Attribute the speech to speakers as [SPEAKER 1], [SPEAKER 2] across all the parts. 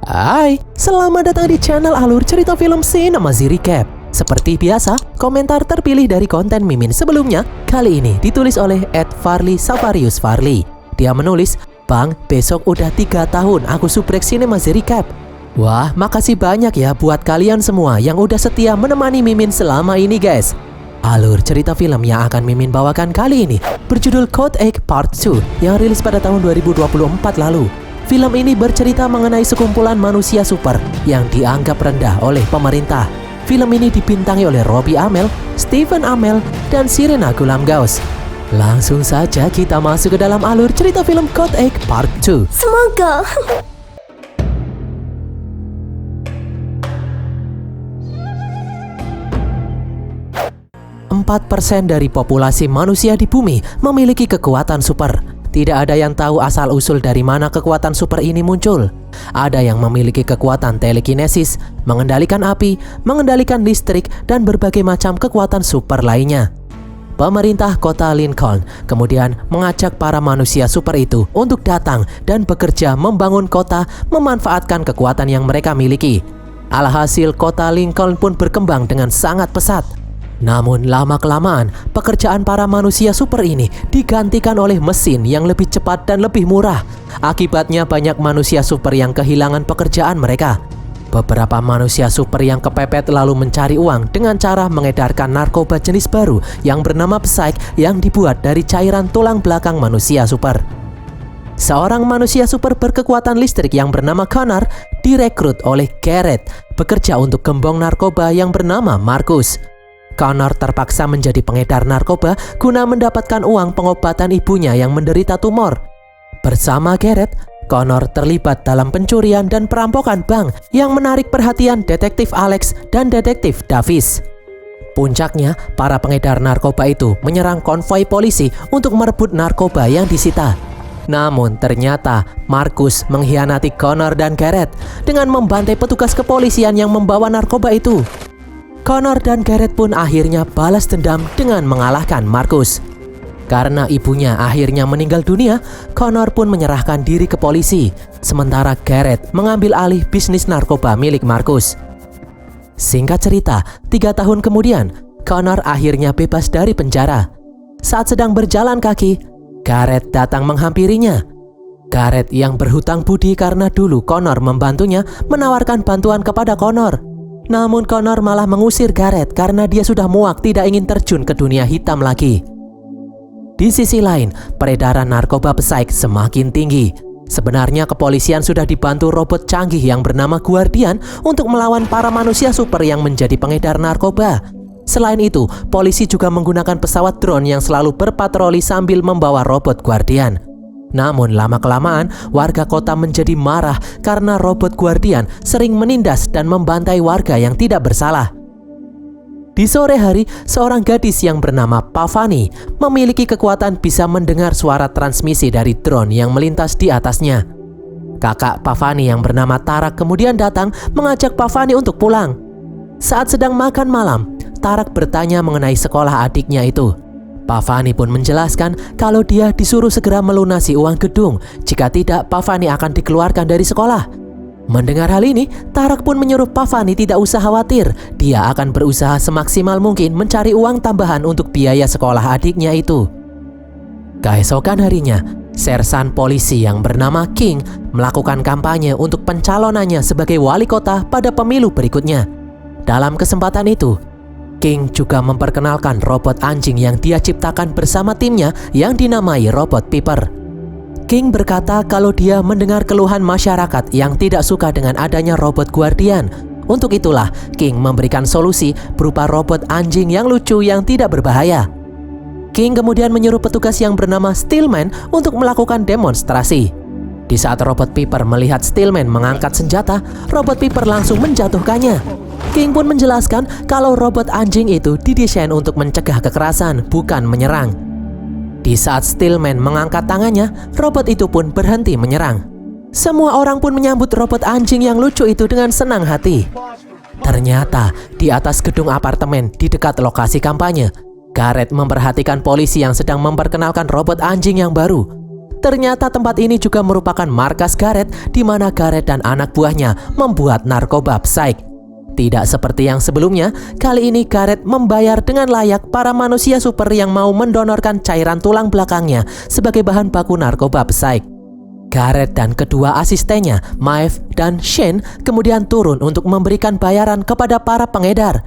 [SPEAKER 1] Hai, selamat datang di channel Alur Cerita Film Sinemazi Recap. Seperti biasa, komentar terpilih dari konten Mimin sebelumnya kali ini ditulis oleh @farly_savarius_farly. Dia menulis, "Bang, besok udah 3 tahun aku subrek Sinemazi Recap. Wah, makasih banyak ya buat kalian semua yang udah setia menemani Mimin selama ini guys." Alur cerita film yang akan Mimin bawakan kali ini berjudul Code Egg Part 2 yang rilis pada tahun 2024 lalu. Film ini bercerita mengenai sekumpulan manusia super yang dianggap rendah oleh pemerintah. Film ini dibintangi oleh Robbie Amell, Stephen Amell, dan Sirena Gholam-Ghaus. Langsung saja kita masuk ke dalam alur cerita film Code Egg Part 2.
[SPEAKER 2] Semoga
[SPEAKER 1] 4% dari populasi manusia di bumi memiliki kekuatan super. Tidak ada yang tahu asal-usul dari mana kekuatan super ini muncul. Ada yang memiliki kekuatan telekinesis, mengendalikan api, mengendalikan listrik, dan berbagai macam kekuatan super lainnya. Pemerintah kota Lincoln kemudian mengajak para manusia super itu untuk datang dan bekerja membangun kota memanfaatkan kekuatan yang mereka miliki. Alhasil kota Lincoln pun berkembang dengan sangat pesat. Namun lama-kelamaan, pekerjaan para manusia super ini digantikan oleh mesin yang lebih cepat dan lebih murah. Akibatnya banyak manusia super yang kehilangan pekerjaan mereka. Beberapa manusia super yang kepepet lalu mencari uang dengan cara mengedarkan narkoba jenis baru yang bernama Psyche yang dibuat dari cairan tulang belakang manusia super. Seorang manusia super berkekuatan listrik yang bernama Connor direkrut oleh Garrett bekerja untuk gembong narkoba yang bernama Marcus. Connor terpaksa menjadi pengedar narkoba guna mendapatkan uang pengobatan ibunya yang menderita tumor. Bersama Garrett, Connor terlibat dalam pencurian dan perampokan bank yang menarik perhatian detektif Alex dan detektif Davis. Puncaknya, para pengedar narkoba itu menyerang konvoi polisi untuk merebut narkoba yang disita. Namun ternyata Marcus mengkhianati Connor dan Garrett dengan membantai petugas kepolisian yang membawa narkoba itu. Connor dan Garrett pun akhirnya balas dendam dengan mengalahkan Marcus. Karena ibunya akhirnya meninggal dunia, Connor pun menyerahkan diri ke polisi, sementara Garrett mengambil alih bisnis narkoba milik Marcus. Singkat cerita, 3 tahun kemudian, Connor akhirnya bebas dari penjara. Saat sedang berjalan kaki, Garrett datang menghampirinya. Garrett yang berhutang budi karena dulu Connor membantunya menawarkan bantuan kepada Connor. Namun Connor malah mengusir Garrett karena dia sudah muak tidak ingin terjun ke dunia hitam lagi. Di sisi lain, peredaran narkoba Psyche semakin tinggi. Sebenarnya kepolisian sudah dibantu robot canggih yang bernama Guardian untuk melawan para manusia super yang menjadi pengedar narkoba. Selain itu, polisi juga menggunakan pesawat drone yang selalu berpatroli sambil membawa robot Guardian. Namun lama-kelamaan warga kota menjadi marah karena robot Guardian sering menindas dan membantai warga yang tidak bersalah. Di sore hari, seorang gadis yang bernama Pavani memiliki kekuatan bisa mendengar suara transmisi dari drone yang melintas di atasnya. Kakak Pavani yang bernama Tarak kemudian datang mengajak Pavani untuk pulang. Saat sedang makan malam, Tarak bertanya mengenai sekolah adiknya itu. Pavani pun menjelaskan kalau dia disuruh segera melunasi uang gedung, jika tidak Pavani akan dikeluarkan dari sekolah. Mendengar hal ini, Tarak pun menyuruh Pavani tidak usah khawatir, dia akan berusaha semaksimal mungkin mencari uang tambahan untuk biaya sekolah adiknya itu. Keesokan harinya, sersan polisi yang bernama King melakukan kampanye untuk pencalonannya sebagai wali kota pada pemilu berikutnya. Dalam kesempatan itu, King juga memperkenalkan robot anjing yang dia ciptakan bersama timnya yang dinamai Robot Piper. King berkata kalau dia mendengar keluhan masyarakat yang tidak suka dengan adanya robot Guardian. Untuk itulah King memberikan solusi berupa robot anjing yang lucu yang tidak berbahaya. King kemudian menyuruh petugas yang bernama Steelman untuk melakukan demonstrasi. Di saat Robot Piper melihat Steelman mengangkat senjata, Robot Piper langsung menjatuhkannya. King pun menjelaskan kalau robot anjing itu didesain untuk mencegah kekerasan, bukan menyerang. Di saat Steelman mengangkat tangannya, robot itu pun berhenti menyerang. Semua orang pun menyambut robot anjing yang lucu itu dengan senang hati. Ternyata, di atas gedung apartemen di dekat lokasi kampanye, Garrett memperhatikan polisi yang sedang memperkenalkan robot anjing yang baru. Ternyata tempat ini juga merupakan markas Gareth, di mana Gareth dan anak buahnya membuat narkoba Psych. Tidak seperti yang sebelumnya, kali ini Gareth membayar dengan layak para manusia super yang mau mendonorkan cairan tulang belakangnya sebagai bahan baku narkoba Psych. Gareth dan kedua asistennya, Maeve dan Shane, kemudian turun untuk memberikan bayaran kepada para pengedar.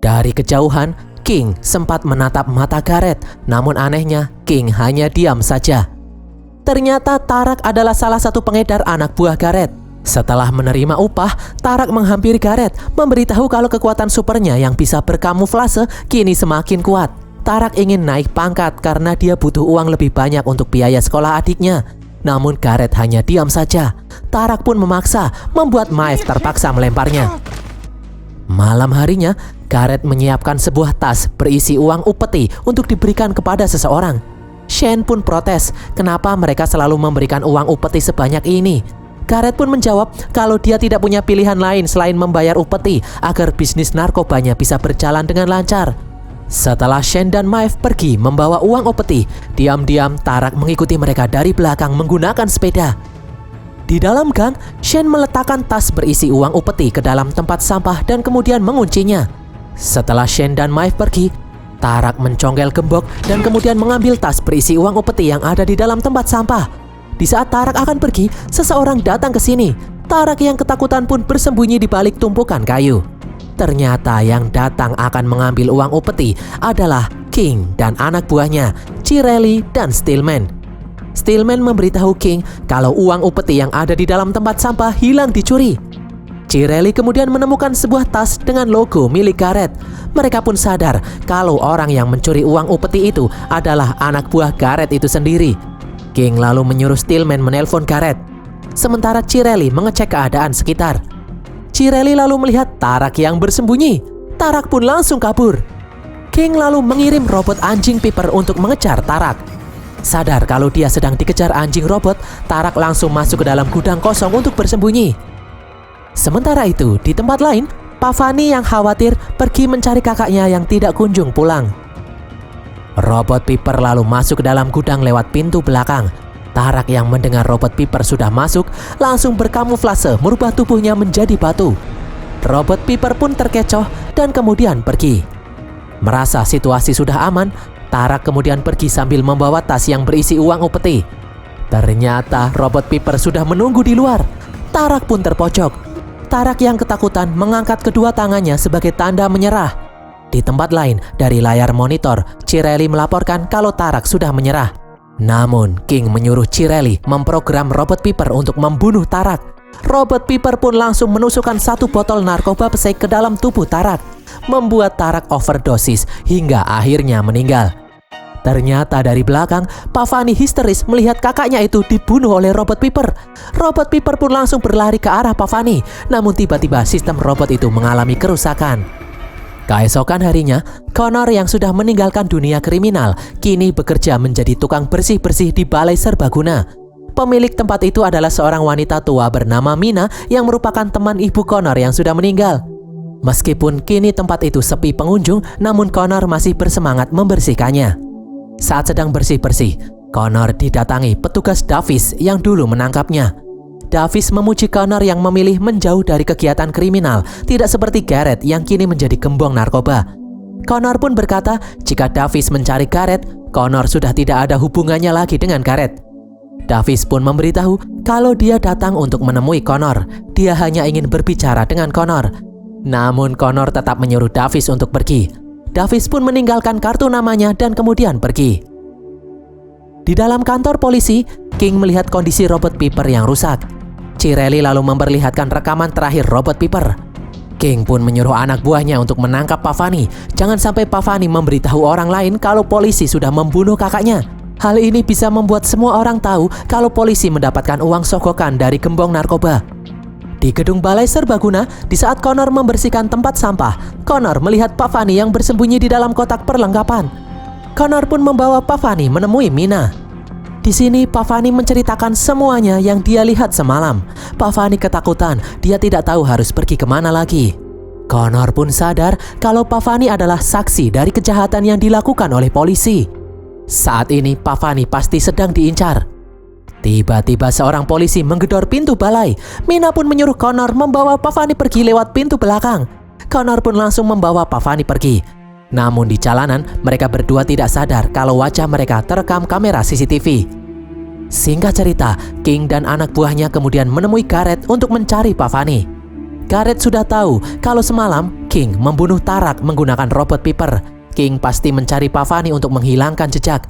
[SPEAKER 1] Dari kejauhan, King sempat menatap mata Gareth, namun anehnya King hanya diam saja. Ternyata Tarak adalah salah satu pengedar anak buah Gareth. Setelah menerima upah, Tarak menghampiri Gareth, memberitahu kalau kekuatan supernya yang bisa berkamuflase kini semakin kuat. Tarak ingin naik pangkat karena dia butuh uang lebih banyak untuk biaya sekolah adiknya. Namun Gareth hanya diam saja. Tarak pun memaksa, membuat Maeve terpaksa melemparnya. Malam harinya, Gareth menyiapkan sebuah tas berisi uang upeti untuk diberikan kepada seseorang. Shane pun protes, kenapa mereka selalu memberikan uang upeti sebanyak ini. Gareth pun menjawab kalau dia tidak punya pilihan lain selain membayar upeti agar bisnis narkobanya bisa berjalan dengan lancar. Setelah Shane dan Maeve pergi membawa uang upeti, diam-diam Tarak mengikuti mereka dari belakang menggunakan sepeda. Di dalam gang, Shane meletakkan tas berisi uang upeti ke dalam tempat sampah dan kemudian menguncinya. Setelah Shane dan Maeve pergi, Tarak mencongkel gembok dan kemudian mengambil tas berisi uang upeti yang ada di dalam tempat sampah. Di saat Tarak akan pergi, seseorang datang ke sini. Tarak yang ketakutan pun bersembunyi di balik tumpukan kayu. Ternyata yang datang akan mengambil uang upeti adalah King dan anak buahnya, Cirelli dan Stillman. Stillman memberitahu King kalau uang upeti yang ada di dalam tempat sampah hilang dicuri. Cirelli kemudian menemukan sebuah tas dengan logo milik Gareth. Mereka pun sadar kalau orang yang mencuri uang upeti itu adalah anak buah Gareth itu sendiri. King lalu menyuruh Stillman menelpon Gareth, sementara Cirelli mengecek keadaan sekitar. Cirelli lalu melihat Tarak yang bersembunyi. Tarak pun langsung kabur. King lalu mengirim robot anjing Piper untuk mengejar Tarak. Sadar kalau dia sedang dikejar anjing robot, Tarak langsung masuk ke dalam gudang kosong untuk bersembunyi. Sementara itu, di tempat lain, Pavani yang khawatir pergi mencari kakaknya yang tidak kunjung pulang. Robot Piper lalu masuk ke dalam gudang lewat pintu belakang. Tarak yang mendengar robot Piper sudah masuk, langsung berkamuflase merubah tubuhnya menjadi batu. Robot Piper pun terkecoh dan kemudian pergi. Merasa situasi sudah aman, Tarak kemudian pergi sambil membawa tas yang berisi uang upeti. Ternyata robot Piper sudah menunggu di luar. Tarak pun terpojok. Tarak yang ketakutan mengangkat kedua tangannya sebagai tanda menyerah. Di tempat lain, dari layar monitor, Cirelli melaporkan kalau Tarak sudah menyerah. Namun, King menyuruh Cirelli memprogram robot Piper untuk membunuh Tarak. Robot Piper pun langsung menusukkan satu botol narkoba Psych ke dalam tubuh Tarak, membuat Tarak overdosis hingga akhirnya meninggal. Ternyata dari belakang, Pavani histeris melihat kakaknya itu dibunuh oleh robot Piper. Robot Piper pun langsung berlari ke arah Pavani, namun tiba-tiba sistem robot itu mengalami kerusakan. Keesokan harinya, Connor yang sudah meninggalkan dunia kriminal kini bekerja menjadi tukang bersih-bersih di balai serbaguna. Pemilik tempat itu adalah seorang wanita tua bernama Mina yang merupakan teman ibu Connor yang sudah meninggal. Meskipun kini tempat itu sepi pengunjung, namun Connor masih bersemangat membersihkannya. Saat sedang bersih-bersih, Connor didatangi petugas Davis yang dulu menangkapnya. Davis memuji Connor yang memilih menjauh dari kegiatan kriminal, tidak seperti Gareth yang kini menjadi gembong narkoba. Connor pun berkata jika Davis mencari Gareth, Connor sudah tidak ada hubungannya lagi dengan Gareth. Davis pun memberitahu kalau dia datang untuk menemui Connor. Dia hanya ingin berbicara dengan Connor. Namun Connor tetap menyuruh Davis untuk pergi. Davis pun meninggalkan kartu namanya dan kemudian pergi. Di dalam kantor polisi, King melihat kondisi robot Piper yang rusak. Cirelli lalu memperlihatkan rekaman terakhir robot Piper. King pun menyuruh anak buahnya untuk menangkap Pavani. Jangan sampai Pavani memberitahu orang lain kalau polisi sudah membunuh kakaknya. Hal ini bisa membuat semua orang tahu kalau polisi mendapatkan uang sogokan dari gembong narkoba. Di gedung balai serbaguna, di saat Connor membersihkan tempat sampah, Connor melihat Pavani yang bersembunyi di dalam kotak perlengkapan. Connor pun membawa Pavani menemui Mina. Di sini Pavani menceritakan semuanya yang dia lihat semalam. Pavani ketakutan, dia tidak tahu harus pergi kemana lagi. Connor pun sadar kalau Pavani adalah saksi dari kejahatan yang dilakukan oleh polisi. Saat ini Pavani pasti sedang diincar. Tiba-tiba seorang polisi menggedor pintu balai. Mina pun menyuruh Connor membawa Pavani pergi lewat pintu belakang. Connor pun langsung membawa Pavani pergi. Namun di jalanan, mereka berdua tidak sadar kalau wajah mereka terekam kamera CCTV. Singkat cerita, King dan anak buahnya kemudian menemui Garrett untuk mencari Pavani. Garrett sudah tahu kalau semalam King membunuh Tarak menggunakan robot Piper. King pasti mencari Pavani untuk menghilangkan jejak.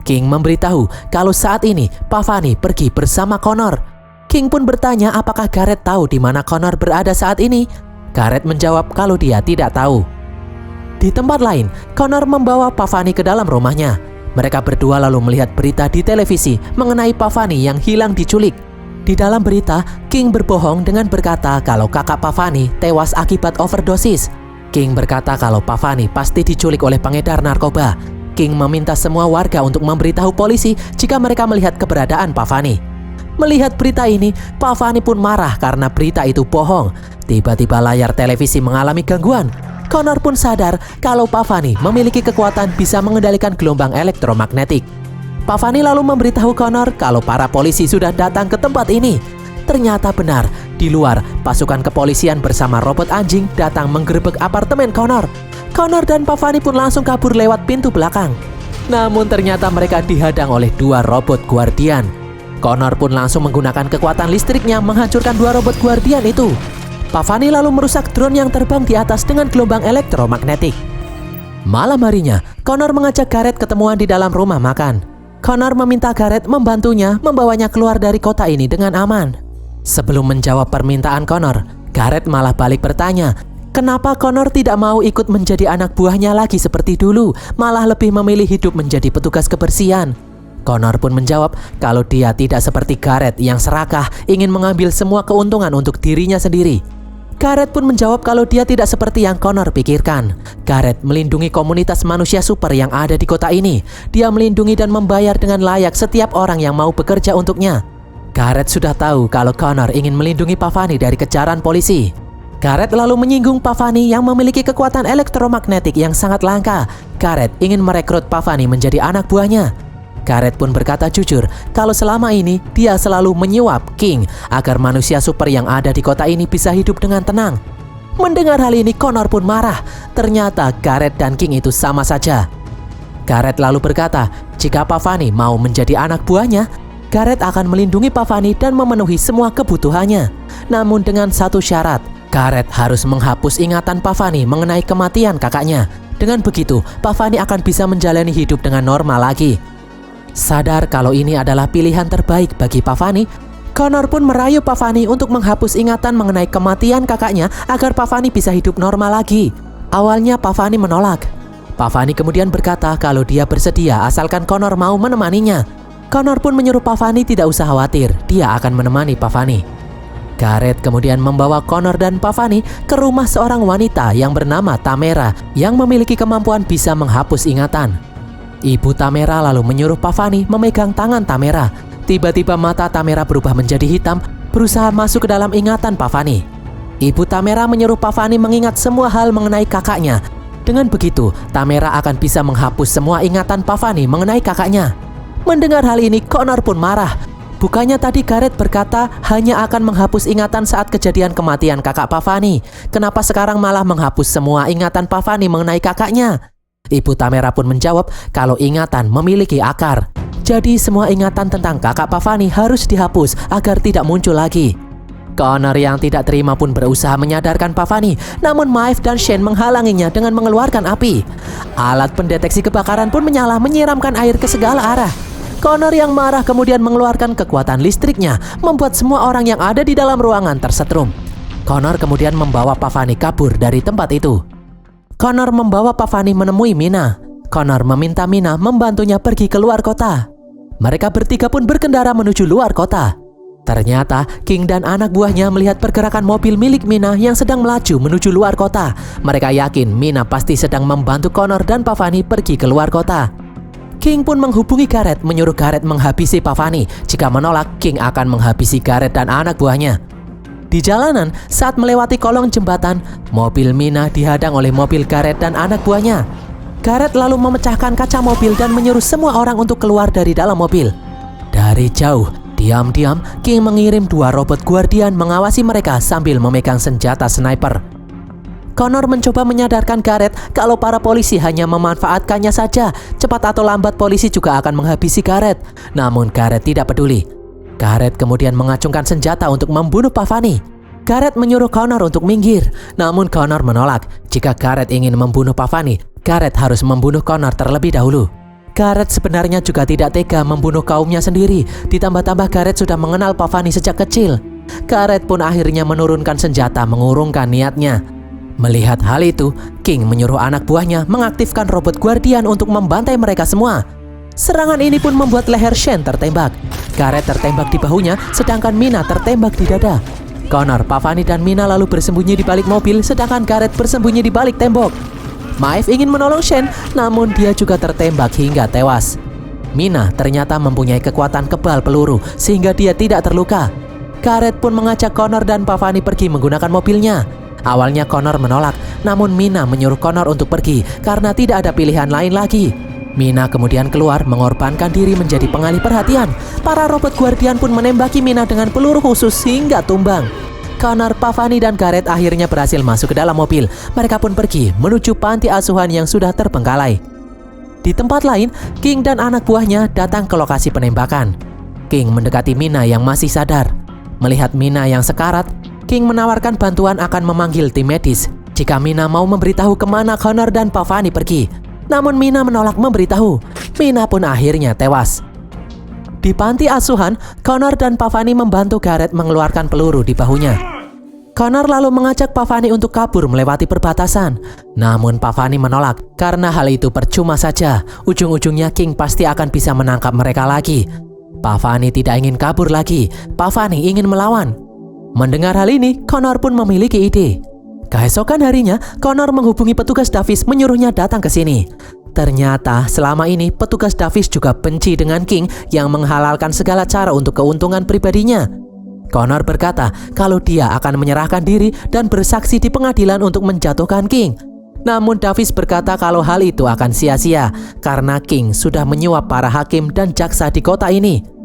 [SPEAKER 1] King memberitahu kalau saat ini Pavani pergi bersama Connor. King pun bertanya apakah Garrett tahu di mana Connor berada saat ini. Garrett menjawab kalau dia tidak tahu. Di tempat lain, Connor membawa Pavani ke dalam rumahnya. Mereka berdua lalu melihat berita di televisi mengenai Pavani yang hilang diculik. Di dalam berita, King berbohong dengan berkata kalau kakak Pavani tewas akibat overdosis. King berkata kalau Pavani pasti diculik oleh pengedar narkoba. King meminta semua warga untuk memberitahu polisi jika mereka melihat keberadaan Pavani. Melihat berita ini, Pavani pun marah karena berita itu bohong. Tiba-tiba layar televisi mengalami gangguan. Connor pun sadar kalau Pavani memiliki kekuatan bisa mengendalikan gelombang elektromagnetik. Pavani lalu memberitahu Connor kalau para polisi sudah datang ke tempat ini. Ternyata benar, di luar pasukan kepolisian bersama robot anjing datang menggerebek apartemen Connor. Connor dan Pavani pun langsung kabur lewat pintu belakang. Namun ternyata mereka dihadang oleh dua robot guardian. Connor pun langsung menggunakan kekuatan listriknya menghancurkan dua robot guardian itu. Pavani lalu merusak drone yang terbang di atas dengan gelombang elektromagnetik. Malam harinya, Connor mengajak Garrett ketemuan di dalam rumah makan. Connor meminta Garrett membantunya membawanya keluar dari kota ini dengan aman. Sebelum menjawab permintaan Connor, Garrett malah balik bertanya, kenapa Connor tidak mau ikut menjadi anak buahnya lagi seperti dulu, malah lebih memilih hidup menjadi petugas kebersihan. Connor pun menjawab kalau dia tidak seperti Garrett yang serakah ingin mengambil semua keuntungan untuk dirinya sendiri. Garrett pun menjawab kalau dia tidak seperti yang Connor pikirkan. Garrett melindungi komunitas manusia super yang ada di kota ini. Dia melindungi dan membayar dengan layak setiap orang yang mau bekerja untuknya. Garrett sudah tahu kalau Connor ingin melindungi Pavani dari kejaran polisi. Garrett lalu menyinggung Pavani yang memiliki kekuatan elektromagnetik yang sangat langka. Garrett ingin merekrut Pavani menjadi anak buahnya. Garrett pun berkata jujur kalau selama ini dia selalu menyuap King agar manusia super yang ada di kota ini bisa hidup dengan tenang. Mendengar hal ini, Connor pun marah. Ternyata Garrett dan King itu sama saja. Garrett lalu berkata jika Pavani mau menjadi anak buahnya, Garrett akan melindungi Pavani dan memenuhi semua kebutuhannya. Namun dengan satu syarat, Garrett harus menghapus ingatan Pavani mengenai kematian kakaknya. Dengan begitu, Pavani akan bisa menjalani hidup dengan normal lagi. Sadar kalau ini adalah pilihan terbaik bagi Pavani, Connor pun merayu Pavani untuk menghapus ingatan mengenai kematian kakaknya agar Pavani bisa hidup normal lagi. Awalnya Pavani menolak. Pavani kemudian berkata kalau dia bersedia asalkan Connor mau menemaninya. Connor pun menyuruh Pavani tidak usah khawatir, dia akan menemani Pavani. Garrett kemudian membawa Connor dan Pavani ke rumah seorang wanita yang bernama Tamera yang memiliki kemampuan bisa menghapus ingatan. Ibu Tamera lalu menyuruh Pavani memegang tangan Tamera. Tiba-tiba mata Tamera berubah menjadi hitam, berusaha masuk ke dalam ingatan Pavani. Ibu Tamera menyuruh Pavani mengingat semua hal mengenai kakaknya. Dengan begitu, Tamera akan bisa menghapus semua ingatan Pavani mengenai kakaknya. Mendengar hal ini, Connor pun marah. Bukannya tadi Garrett berkata hanya akan menghapus ingatan saat kejadian kematian kakak Pavani. Kenapa sekarang malah menghapus semua ingatan Pavani mengenai kakaknya? Ibu Tamera pun menjawab kalau ingatan memiliki akar. Jadi semua ingatan tentang kakak Pavani harus dihapus agar tidak muncul lagi. Connor yang tidak terima pun berusaha menyadarkan Pavani, namun Maeve dan Shane menghalanginya dengan mengeluarkan api. Alat pendeteksi kebakaran pun menyala menyiramkan air ke segala arah. Connor yang marah kemudian mengeluarkan kekuatan listriknya, membuat semua orang yang ada di dalam ruangan tersetrum. Connor kemudian membawa Pavani kabur dari tempat itu. Connor membawa Pavani menemui Mina. Connor meminta Mina membantunya pergi ke luar kota. Mereka bertiga pun berkendara menuju luar kota. Ternyata King dan anak buahnya melihat pergerakan mobil milik Mina yang sedang melaju menuju luar kota. Mereka yakin Mina pasti sedang membantu Connor dan Pavani pergi ke luar kota. King pun menghubungi Garrett, menyuruh Garrett menghabisi Pavani. Jika menolak, King akan menghabisi Garrett dan anak buahnya. Di jalanan, saat melewati kolong jembatan, mobil Mina dihadang oleh mobil Garrett dan anak buahnya. Garrett lalu memecahkan kaca mobil dan menyuruh semua orang untuk keluar dari dalam mobil. Dari jauh, diam-diam King mengirim 2 robot guardian mengawasi mereka sambil memegang senjata sniper. Connor mencoba menyadarkan Garrett kalau para polisi hanya memanfaatkannya saja. Cepat atau lambat polisi juga akan menghabisi Garrett. Namun Garrett tidak peduli. Garrett kemudian mengacungkan senjata untuk membunuh Pavani. Garrett menyuruh Connor untuk minggir. Namun Connor menolak. Jika Garrett ingin membunuh Pavani, Garrett harus membunuh Connor terlebih dahulu. Garrett sebenarnya juga tidak tega membunuh kaumnya sendiri. Ditambah-tambah Garrett sudah mengenal Pavani sejak kecil. Garrett pun akhirnya menurunkan senjata mengurungkan niatnya. Melihat hal itu, King menyuruh anak buahnya mengaktifkan robot guardian untuk membantai mereka semua. Serangan ini pun membuat leher Shane tertembak. Garrett tertembak di bahunya, sedangkan Mina tertembak di dada. Connor, Pavani, dan Mina lalu bersembunyi di balik mobil, sedangkan Garrett bersembunyi di balik tembok. Maeve ingin menolong Shane, namun dia juga tertembak hingga tewas. Mina ternyata mempunyai kekuatan kebal peluru, sehingga dia tidak terluka. Garrett pun mengajak Connor dan Pavani pergi menggunakan mobilnya. Awalnya Connor menolak, namun Mina menyuruh Connor untuk pergi karena tidak ada pilihan lain lagi. Mina kemudian keluar mengorbankan diri menjadi pengalih perhatian. Para robot guardian pun menembaki Mina dengan peluru khusus hingga tumbang. Connor, Pavani, dan Garrett akhirnya berhasil masuk ke dalam mobil. Mereka pun pergi menuju panti asuhan yang sudah terbengkalai. Di tempat lain, King dan anak buahnya datang ke lokasi penembakan. King mendekati Mina yang masih sadar. Melihat Mina yang sekarat, King menawarkan bantuan akan memanggil tim medis jika Mina mau memberitahu kemana Connor dan Pavani pergi. Namun Mina menolak memberitahu. Mina pun akhirnya tewas. Di panti asuhan, Connor dan Pavani membantu Garrett mengeluarkan peluru di bahunya. Connor lalu mengajak Pavani untuk kabur melewati perbatasan. Namun Pavani menolak karena hal itu percuma saja. Ujung-ujungnya King pasti akan bisa menangkap mereka lagi. Pavani tidak ingin kabur lagi. Pavani ingin melawan. Mendengar hal ini, Connor pun memiliki ide. Keesokan harinya, Connor menghubungi petugas Davis menyuruhnya datang ke sini. Ternyata selama ini petugas Davis juga benci dengan King yang menghalalkan segala cara untuk keuntungan pribadinya. Connor berkata kalau dia akan menyerahkan diri dan bersaksi di pengadilan untuk menjatuhkan King. Namun Davis berkata kalau hal itu akan sia-sia karena King sudah menyuap para hakim dan jaksa di kota ini.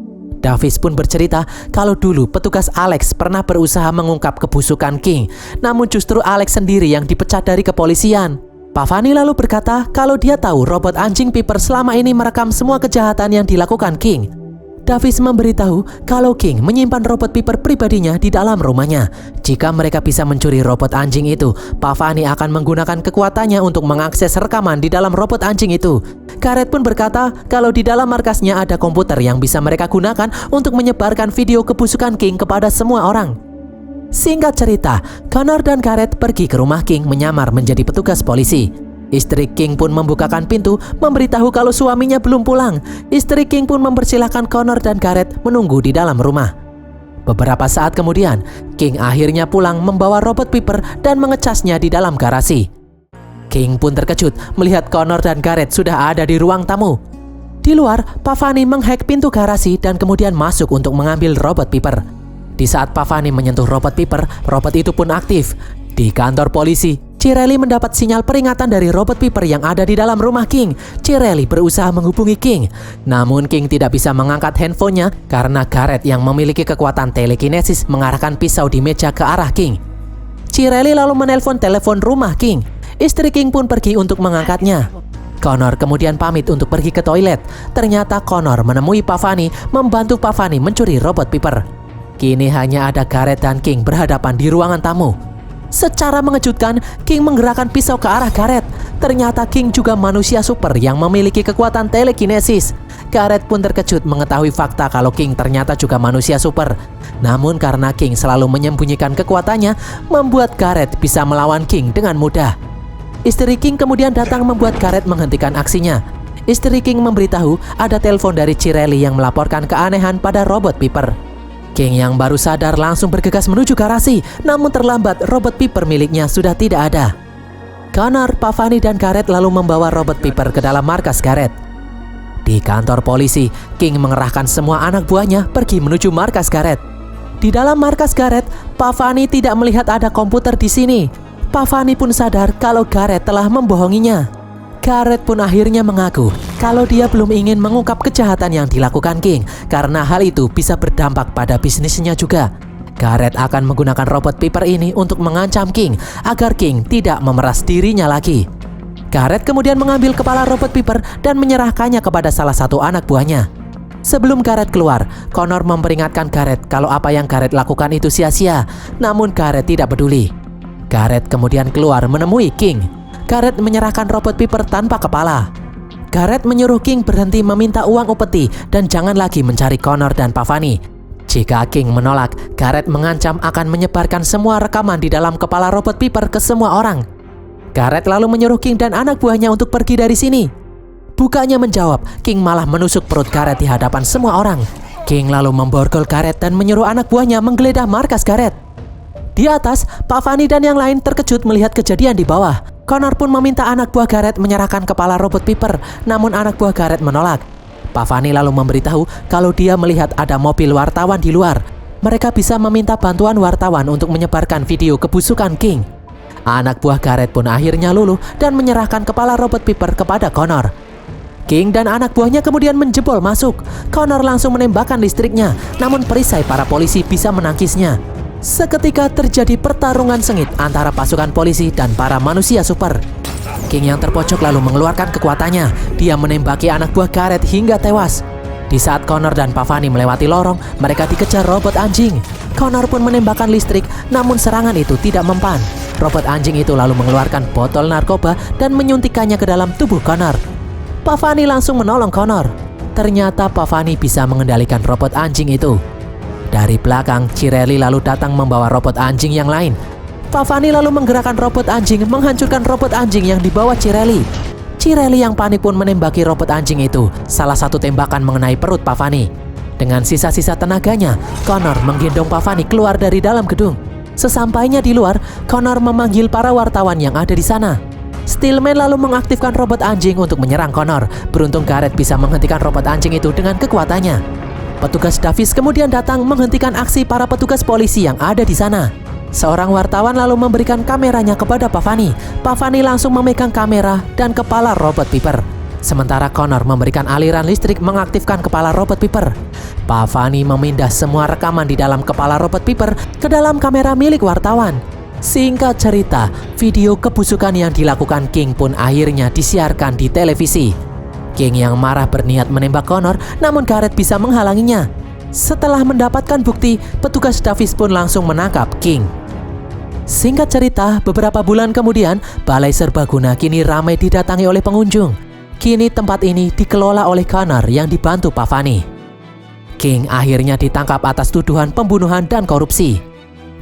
[SPEAKER 1] Davis pun bercerita kalau dulu petugas Alex pernah berusaha mengungkap kebusukan King, namun justru Alex sendiri yang dipecat dari kepolisian. Pavani lalu berkata kalau dia tahu robot anjing Piper selama ini merekam semua kejahatan yang dilakukan King. Davis memberitahu kalau King menyimpan robot Piper pribadinya di dalam rumahnya. Jika mereka bisa mencuri robot anjing itu, Pavani akan menggunakan kekuatannya untuk mengakses rekaman di dalam robot anjing itu. Garrett pun berkata kalau di dalam markasnya ada komputer yang bisa mereka gunakan untuk menyebarkan video kebusukan King kepada semua orang. Singkat cerita, Connor dan Garrett pergi ke rumah King menyamar menjadi petugas polisi. Istri King pun membukakan pintu, memberitahu kalau suaminya belum pulang. Istri King pun mempersilahkan Connor dan Garrett menunggu di dalam rumah. Beberapa saat kemudian, King akhirnya pulang membawa robot Piper dan mengecasnya di dalam garasi. King pun terkejut melihat Connor dan Garrett sudah ada di ruang tamu. Di luar, Pavani menghack pintu garasi dan kemudian masuk untuk mengambil robot Piper. Di saat Pavani menyentuh robot Piper, robot itu pun aktif. Di kantor polisi, Cirelli mendapat sinyal peringatan dari robot Piper yang ada di dalam rumah King. Cirelli berusaha menghubungi King, namun King tidak bisa mengangkat handphonenya karena Garrett yang memiliki kekuatan telekinesis mengarahkan pisau di meja ke arah King. Cirelli lalu menelpon telepon rumah King. Istri King pun pergi untuk mengangkatnya. Connor kemudian pamit untuk pergi ke toilet. Ternyata Connor menemui Pavani, membantu Pavani mencuri robot Piper. Kini hanya ada Garrett dan King berhadapan di ruangan tamu. Secara mengejutkan, King menggerakkan pisau ke arah Garrett. Ternyata King juga manusia super yang memiliki kekuatan telekinesis. Garrett pun terkejut mengetahui fakta kalau King ternyata juga manusia super. Namun karena King selalu menyembunyikan kekuatannya, membuat Garrett bisa melawan King dengan mudah. Istri King kemudian datang membuat Garrett menghentikan aksinya. Istri King memberitahu ada telepon dari Cirelli yang melaporkan keanehan pada robot Piper. King yang baru sadar langsung bergegas menuju garasi, namun terlambat robot Piper miliknya sudah tidak ada. Connor, Pavani, dan Garrett lalu membawa robot Piper ke dalam markas Garrett. Di kantor polisi, King mengerahkan semua anak buahnya pergi menuju markas Garrett. Di dalam markas Garrett, Pavani tidak melihat ada komputer di sini. Pavani pun sadar kalau Garrett telah membohonginya. Gareth pun akhirnya mengaku kalau dia belum ingin mengungkap kejahatan yang dilakukan King karena hal itu bisa berdampak pada bisnisnya juga. Gareth akan menggunakan robot Piper ini untuk mengancam King agar King tidak memeras dirinya lagi. Gareth kemudian mengambil kepala robot Piper dan menyerahkannya kepada salah satu anak buahnya. Sebelum Gareth keluar, Connor memperingatkan Gareth kalau apa yang Gareth lakukan itu sia-sia, namun Gareth tidak peduli. Gareth kemudian keluar menemui King. Gareth menyerahkan robot Piper tanpa kepala. Gareth menyuruh King berhenti meminta uang upeti dan jangan lagi mencari Connor dan Pavani. Jika King menolak, Gareth mengancam akan menyebarkan semua rekaman di dalam kepala robot Piper ke semua orang. Gareth lalu menyuruh King dan anak buahnya untuk pergi dari sini. Bukannya menjawab, King malah menusuk perut Gareth di hadapan semua orang. King lalu memborgol Gareth dan menyuruh anak buahnya menggeledah markas Gareth. Di atas, Pavani dan yang lain terkejut melihat kejadian di bawah. Connor pun meminta anak buah Gareth menyerahkan kepala robot Piper, namun anak buah Gareth menolak. Pavani lalu memberitahu kalau dia melihat ada mobil wartawan di luar. Mereka bisa meminta bantuan wartawan untuk menyebarkan video kebusukan King. Anak buah Gareth pun akhirnya luluh dan menyerahkan kepala robot Piper kepada Connor. King dan anak buahnya kemudian menjebol masuk. Connor langsung menembakkan listriknya, namun perisai para polisi bisa menangkisnya. Seketika terjadi pertarungan sengit antara pasukan polisi dan para manusia super. King yang terpojok lalu mengeluarkan kekuatannya. Dia menembaki anak buah Gareth hingga tewas. Di saat Connor dan Pavani melewati lorong, mereka dikejar robot anjing. Connor pun menembakkan listrik, namun serangan itu tidak mempan. Robot anjing itu lalu mengeluarkan botol narkoba dan menyuntikkannya ke dalam tubuh Connor. Pavani langsung menolong Connor. Ternyata Pavani bisa mengendalikan robot anjing itu. Dari belakang, Cirelli lalu datang membawa robot anjing yang lain. Pavani lalu menggerakkan robot anjing menghancurkan robot anjing yang dibawa Cirelli. Cirelli yang panik pun menembaki robot anjing itu. Salah satu tembakan mengenai perut Pavani. Dengan sisa-sisa tenaganya, Connor menggendong Pavani keluar dari dalam gedung. Sesampainya di luar, Connor memanggil para wartawan yang ada di sana. Steelman lalu mengaktifkan robot anjing untuk menyerang Connor. Beruntung Gareth bisa menghentikan robot anjing itu dengan kekuatannya. Petugas Davis kemudian datang menghentikan aksi para petugas polisi yang ada di sana. Seorang wartawan lalu memberikan kameranya kepada Pavani. Pavani langsung memegang kamera dan kepala robot Piper. Sementara Connor memberikan aliran listrik mengaktifkan kepala robot Piper. Pavani memindah semua rekaman di dalam kepala robot Piper ke dalam kamera milik wartawan. Singkat cerita, video kebusukan yang dilakukan King pun akhirnya disiarkan di televisi. King yang marah berniat menembak Connor, namun Gareth bisa menghalanginya. Setelah mendapatkan bukti, petugas Davis pun langsung menangkap King. Singkat cerita, beberapa bulan kemudian, Balai Serbaguna kini ramai didatangi oleh pengunjung. Kini tempat ini dikelola oleh Connor yang dibantu Pavani. King akhirnya ditangkap atas tuduhan pembunuhan dan korupsi.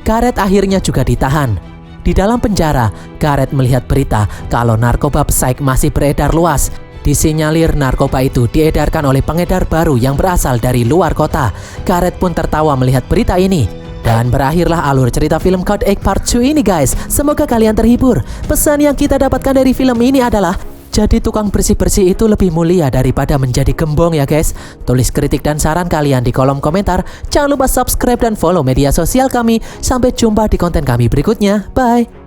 [SPEAKER 1] Gareth akhirnya juga ditahan. Di dalam penjara, Gareth melihat berita kalau narkoba Psyche masih beredar luas. Disinyalir narkoba itu diedarkan oleh pengedar baru yang berasal dari luar kota. Gareth pun tertawa melihat berita ini. Dan berakhirlah alur cerita film Code Egg Part 2 ini guys. Semoga kalian terhibur. Pesan yang kita dapatkan dari film ini adalah jadi tukang bersih-bersih itu lebih mulia daripada menjadi gembong ya guys. Tulis kritik dan saran kalian di kolom komentar. Jangan lupa subscribe dan follow media sosial kami. Sampai jumpa di konten kami berikutnya. Bye.